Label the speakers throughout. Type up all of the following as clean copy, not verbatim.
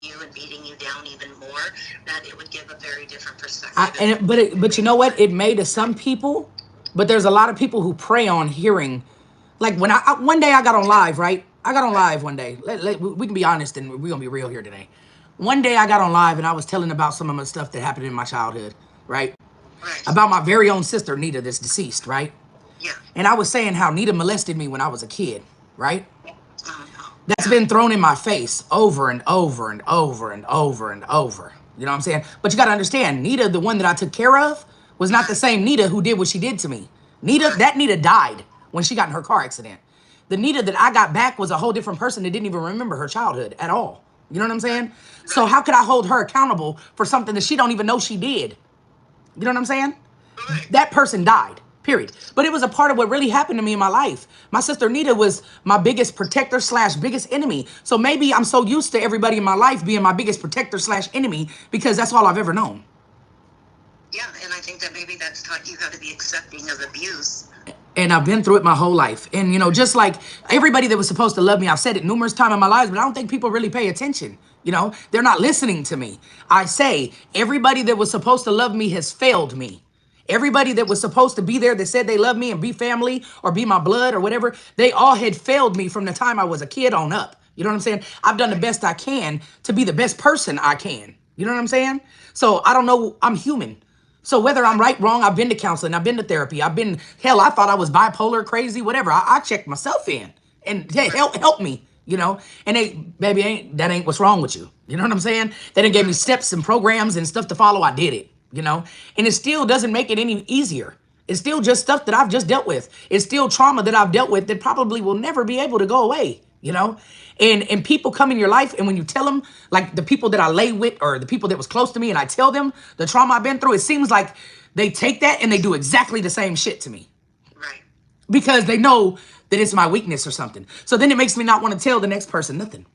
Speaker 1: you and beating you down even more, that it would give a very different perspective.
Speaker 2: But you know what? It may to some people, but there's a lot of people who prey on hearing. Like when one day I got on live, right? I got on live one day. We can be honest and we're gonna be real here today. One day I got on live and I was telling about some of the stuff that happened in my childhood, right?
Speaker 1: Right.
Speaker 2: About my very own sister Nita, that's deceased, right?
Speaker 1: Yeah.
Speaker 2: And I was saying how Nita molested me when I was a kid, right?
Speaker 1: Oh no.
Speaker 2: That's been thrown in my face over and over and over and over and over. You know what I'm saying? But you got to understand, Nita, the one that I took care of, was not the same Nita who did what she did to me.
Speaker 1: Right.
Speaker 2: That Nita died when she got in her car accident. The Nita that I got back was a whole different person that didn't even remember her childhood at all. You know what I'm saying? So
Speaker 1: Right.
Speaker 2: how could I hold her accountable for something that she don't even know she did? You know what I'm saying?
Speaker 1: Right.
Speaker 2: That person died. Period. But it was a part of what really happened to me in my life. My sister Nita was my biggest protector slash biggest enemy. So maybe I'm so used to everybody in my life being my biggest protector slash enemy because that's all I've ever known.
Speaker 1: Yeah, and I think that maybe that's taught you how to be accepting of abuse.
Speaker 2: And I've been through it my whole life. And just like everybody that was supposed to love me, I've said it numerous times in my life, but I don't think people really pay attention. They're not listening to me. I say everybody that was supposed to love me has failed me. Everybody that was supposed to be there that said they love me and be family or be my blood or whatever, they all had failed me from the time I was a kid on up. You know what I'm saying? I've done the best I can to be the best person I can. You know what I'm saying? So I don't know. I'm human. So whether I'm right, wrong, I've been to counseling, I've been to therapy, hell, I thought I was bipolar, crazy, whatever. I checked myself in and hey,
Speaker 1: Right.
Speaker 2: help me. And baby, that ain't what's wrong with you. You know what I'm saying? They done gave me
Speaker 1: Right.
Speaker 2: steps and programs and stuff to follow. I did it. And it still doesn't make it any easier. It's still just stuff that I've just dealt with. It's still trauma that I've dealt with that probably will never be able to go away. And people come in your life, and when you tell them, like the people that I lay with or the people that was close to me, and I tell them the trauma I've been through, it seems like they take that and they do exactly the same shit to me
Speaker 1: Right.
Speaker 2: because they know that it's my weakness or something. So then it makes me not want to tell the next person nothing.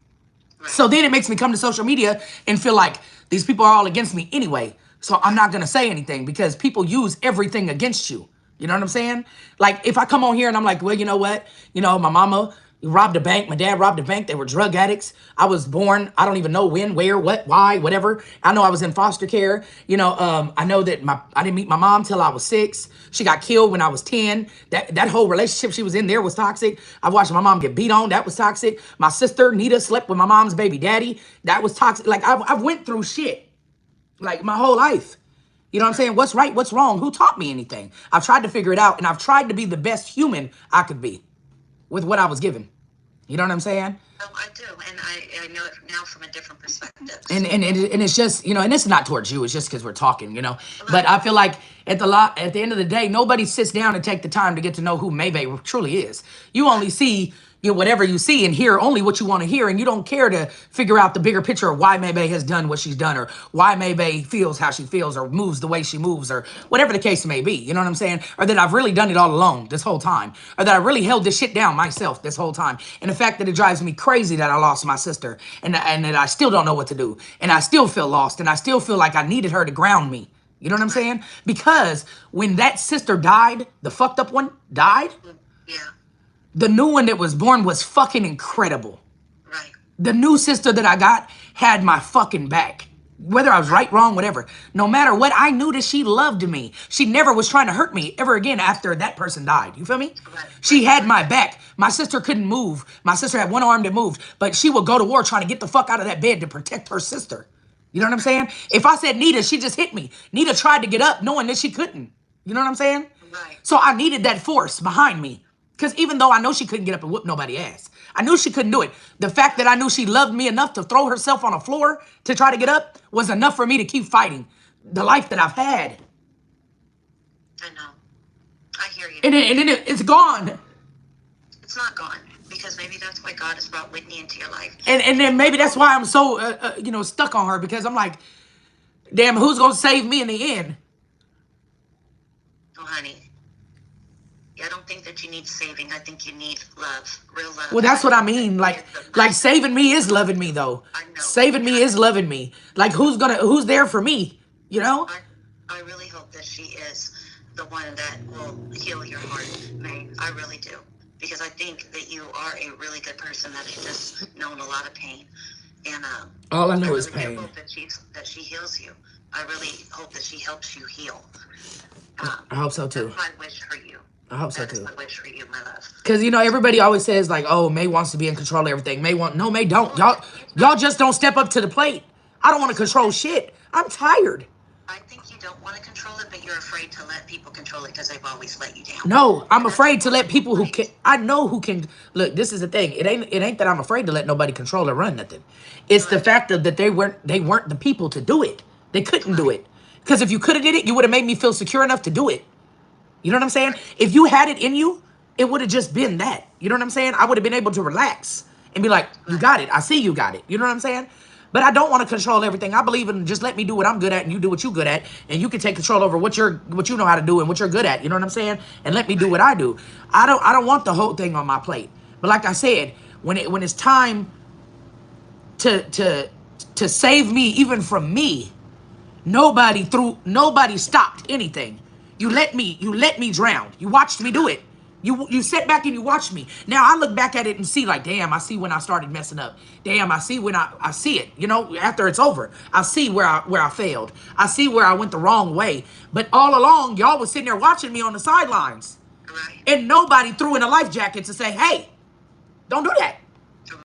Speaker 1: Right.
Speaker 2: So then it makes me come to social media and feel like these people are all against me anyway. So I'm not going to say anything because people use everything against you. You know what I'm saying? Like if I come on here and I'm like, well, you know what? My mama robbed a bank. My dad robbed a bank. They were drug addicts. I was born. I don't even know when, where, what, why, whatever. I know I was in foster care. I know that I didn't meet my mom till I was 6. She got killed when I was 10. That whole relationship she was in there was toxic. I watched my mom get beat on. That was toxic. My sister Nita slept with my mom's baby daddy. That was toxic. Like I've went through shit like my whole life. You know what I'm saying? What's right? What's wrong? Who taught me anything? I've tried to figure it out, and I've tried to be the best human I could be with what I was given. You know what I'm saying?
Speaker 1: Oh, I do, and I know it now from a different perspective.
Speaker 2: And it's just and it's not towards you. It's just because we're talking. But
Speaker 1: Right.
Speaker 2: I feel like at the end of the day, nobody sits down and take the time to get to know who Maybae truly is. You only see whatever you see and hear only what you want to hear, and you don't care to figure out the bigger picture of why Maybae has done what she's done, or why Maybae feels how she feels, or moves the way she moves, or whatever the case may be. You know what I'm saying? Or that I've really done it all alone this whole time, or that I really held this shit down myself this whole time. And the fact that it drives me crazy that I lost my sister, and that I still don't know what to do, and I still feel lost, and I still feel like I needed her to ground me. You know what I'm
Speaker 1: Right.
Speaker 2: saying? Because when that sister died, the fucked up one died,
Speaker 1: Yeah.
Speaker 2: the new one that was born was fucking incredible.
Speaker 1: Right.
Speaker 2: The new sister that I got had my fucking back. Whether I was right, wrong, whatever. No matter what, I knew that she loved me. She never was trying to hurt me ever again after that person died. You feel me?
Speaker 1: Right.
Speaker 2: She
Speaker 1: Right.
Speaker 2: had my back. My sister couldn't move. My sister had one arm that moved, but she would go to war trying to get the fuck out of that bed to protect her sister. You know what I'm saying? If I said Nita, she just hit me. Nita tried to get up knowing that she couldn't. You know what I'm saying?
Speaker 1: Right.
Speaker 2: So I needed that force behind me. Because even though I know she couldn't get up and whoop nobody ass, I knew she couldn't do it. The fact that I knew she loved me enough to throw herself on the floor to try to get up was enough for me to keep fighting the life that I've had.
Speaker 1: I know. I hear you.
Speaker 2: It's gone.
Speaker 1: It's not gone because maybe that's why God has brought Whitney into your life.
Speaker 2: And then maybe that's why I'm so, stuck on her because I'm like, damn, who's going to save me in the end?
Speaker 1: Oh, honey. Yeah, I don't think that you need saving. I think you need love, real love.
Speaker 2: Well,
Speaker 1: And I
Speaker 2: that's what I
Speaker 1: think that
Speaker 2: mean. Like,
Speaker 1: is the
Speaker 2: like
Speaker 1: person.
Speaker 2: saving me is loving me though.
Speaker 1: I know.
Speaker 2: Saving
Speaker 1: And
Speaker 2: me is loving me. Like, who's there for me? You know?
Speaker 1: I really hope that she is the one that will heal your heart, May. I really do. Because I think that you are a really good person that has just known a lot of pain. And
Speaker 2: All I
Speaker 1: I
Speaker 2: know is
Speaker 1: really do
Speaker 2: pain.
Speaker 1: hope that she heals you. I really hope that she helps you heal.
Speaker 2: I hope so too.
Speaker 1: That's my wish for you.
Speaker 2: I hope so
Speaker 1: That is
Speaker 2: too.
Speaker 1: my wish for you, my love.
Speaker 2: Cause everybody always says like, oh, May wants to be in control of everything. No, May don't.
Speaker 1: Well, it's
Speaker 2: Y'all
Speaker 1: not.
Speaker 2: just don't step up to the plate. I don't want to
Speaker 1: It's not
Speaker 2: control
Speaker 1: that.
Speaker 2: shit. I'm tired.
Speaker 1: I think you don't want to control it, but you're afraid to let people control it because they've always let you down.
Speaker 2: No, I'm
Speaker 1: And that's a
Speaker 2: afraid to let
Speaker 1: horrible
Speaker 2: people who can.
Speaker 1: place.
Speaker 2: I know who can. Look, this is the thing. It ain't that I'm afraid to let nobody control or run nothing. It's the
Speaker 1: Right.
Speaker 2: fact of that they weren't the people to do it. They couldn't do
Speaker 1: Right.
Speaker 2: it. Because if you could have did it, you would have made me feel secure enough to do it. You know what I'm saying?
Speaker 1: Right.
Speaker 2: If you had it in you, it would have just been that. You know what I'm saying? I would have been able to relax and be like, you
Speaker 1: Right.
Speaker 2: got it. I see you got it. You know what I'm saying? But I don't want to control everything. I believe in just let me do what I'm good at and you do what you're good at. And you can take control over what you know how to do and what you're good at. You know what I'm saying? And let me do
Speaker 1: Right.
Speaker 2: what I do. I don't want the whole thing on my plate. But like I said, when it's time to save me even from me, nobody stopped anything.
Speaker 1: Right.
Speaker 2: You let me drown. You watched me do it. You sat back and you watched me. Now I look back at it and see like, damn, I see when I started messing up. Damn, I see when I see it. After it's over, I see where I failed. I see where I went the wrong way. But all along, y'all was sitting there watching me on the sidelines,
Speaker 1: Right.
Speaker 2: and nobody threw in a life jacket to say, hey, don't do that.